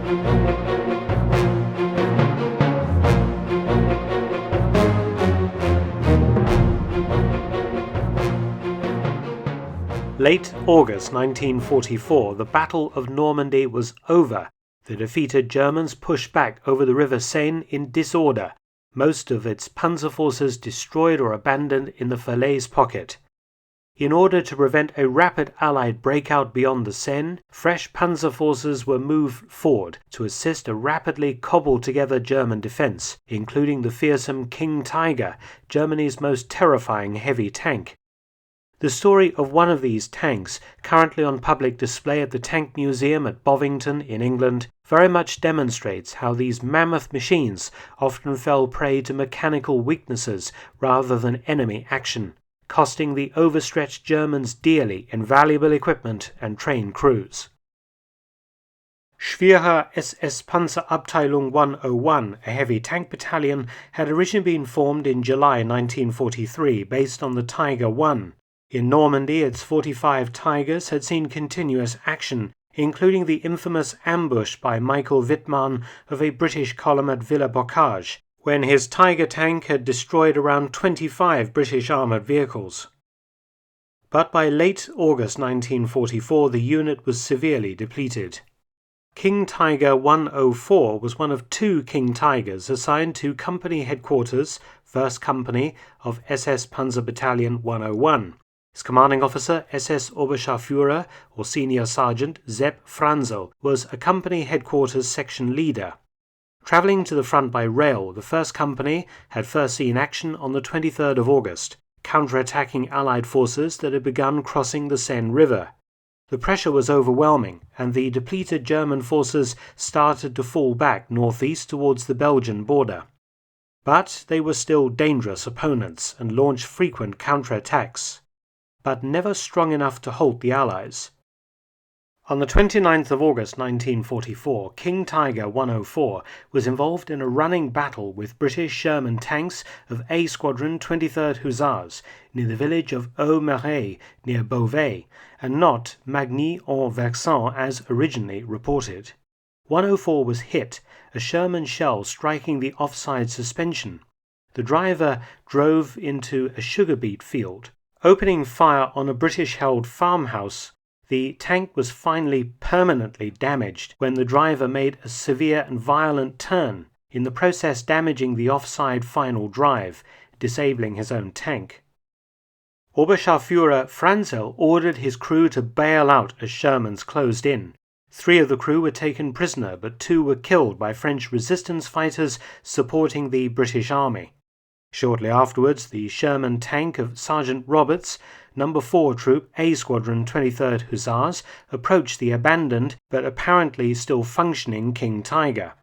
Late August 1944, the Battle of Normandy was over. The defeated Germans pushed back over the River Seine in disorder, most of its panzer forces destroyed or abandoned in the Falaise pocket. In order to prevent a rapid Allied breakout beyond the Seine, fresh panzer forces were moved forward to assist a rapidly cobbled-together German defense, including the fearsome King Tiger, Germany's most terrifying heavy tank. The story of one of these tanks, currently on public display at the Tank Museum at Bovington in England, very much demonstrates how these mammoth machines often fell prey to mechanical weaknesses rather than enemy action, costing the overstretched Germans dearly in valuable equipment and trained crews. Schwerer SS Panzer Battalion 101, a heavy tank battalion, had originally been formed in July 1943 based on the Tiger I. In Normandy, its 45 Tigers had seen continuous action, including the infamous ambush by Michael Wittmann of a British column at Villers-Bocage, when his Tiger tank had destroyed around 25 British armoured vehicles. But by late August 1944, the unit was severely depleted. King Tiger 104 was one of two King Tigers assigned to Company Headquarters, 1st Company of SS Panzer Battalion 101. His commanding officer, SS Oberscharführer, or Senior Sergeant Sepp Franzel, was a company headquarters section leader. Travelling to the front by rail, the 1st Company had first seen action on the 23rd of August, counter-attacking Allied forces that had begun crossing the Seine River. The pressure was overwhelming, and the depleted German forces started to fall back northeast towards the Belgian border. But they were still dangerous opponents and launched frequent counter-attacks, but never strong enough to halt the Allies. On the 29th of August 1944, King Tiger 104 was involved in a running battle with British Sherman tanks of A Squadron 23rd Hussars near the village of Haut-Marais near Beauvais, and not Magny-en-Vexin as originally reported. 104 was hit, a Sherman shell striking the offside suspension. The driver drove into a sugar beet field. Opening fire on a British-held farmhouse, the tank was finally permanently damaged when the driver made a severe and violent turn, in the process damaging the offside final drive, disabling his own tank. Oberscharführer Franzel ordered his crew to bail out as Shermans closed in. 3 of the crew were taken prisoner, but 2 were killed by French resistance fighters supporting the British Army. Shortly afterwards, the Sherman tank of Sergeant Roberts, No. 4 Troop, A Squadron 23rd Hussars, approached the abandoned but apparently still functioning King Tiger.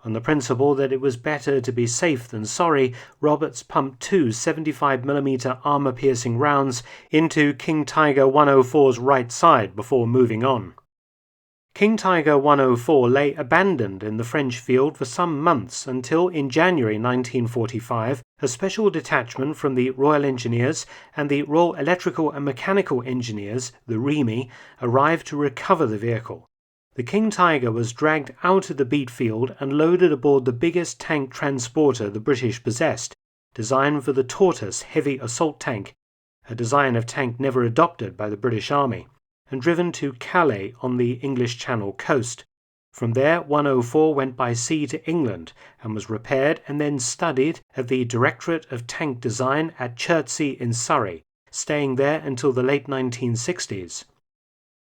On the principle that it was better to be safe than sorry, Roberts pumped 2 75mm armour-piercing rounds into King Tiger 104's right side before moving on. King Tiger 104 lay abandoned in the French field for some months until in January 1945 a special detachment from the Royal Engineers and the Royal Electrical and Mechanical Engineers, the REME, arrived to recover the vehicle. The King Tiger was dragged out of the beet field and loaded aboard the biggest tank transporter the British possessed, designed for the Tortoise heavy assault tank, a design of tank never adopted by the British Army, and driven to Calais on the English Channel coast. From there, 104 went by sea to England and was repaired and then studied at the Directorate of Tank Design at Chertsey in Surrey, staying there until the late 1960s.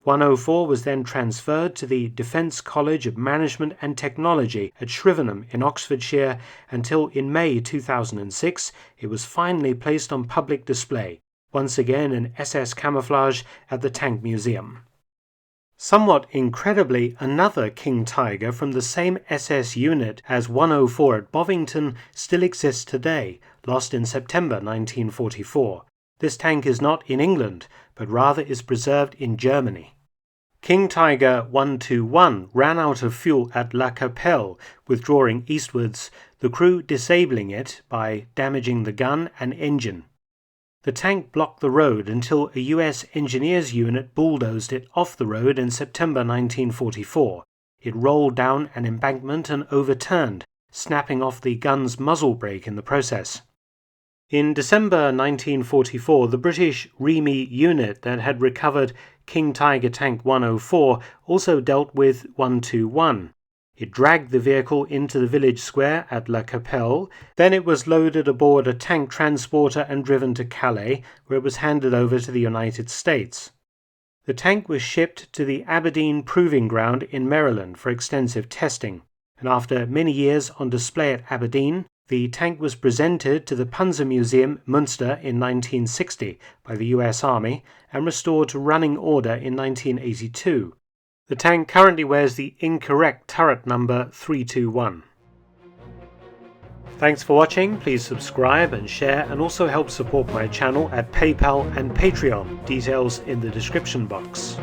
104 was then transferred to the Defence College of Management and Technology at Shrivenham in Oxfordshire until in May 2006 it was finally placed on public display, once again in SS camouflage at the Tank Museum. Somewhat incredibly, another King Tiger from the same SS unit as 104 at Bovington still exists today, lost in September 1944. This tank is not in England, but rather is preserved in Germany. King Tiger 121 ran out of fuel at La Capelle, withdrawing eastwards, the crew disabling it by damaging the gun and engine. The tank blocked the road until a US engineers unit bulldozed it off the road in September 1944. It rolled down an embankment and overturned, snapping off the gun's muzzle brake in the process. In December 1944, the British REME unit that had recovered King Tiger Tank 104 also dealt with 121. It dragged the vehicle into the village square at La Capelle, then it was loaded aboard a tank transporter and driven to Calais, where it was handed over to the United States. The tank was shipped to the Aberdeen Proving Ground in Maryland for extensive testing, and after many years on display at Aberdeen, the tank was presented to the Panzer Museum, Munster, in 1960 by the US Army and restored to running order in 1982. The tank currently wears the incorrect turret number 321. Thanks for watching. Please subscribe and share, and also help support my channel at PayPal and Patreon. Details in the description box.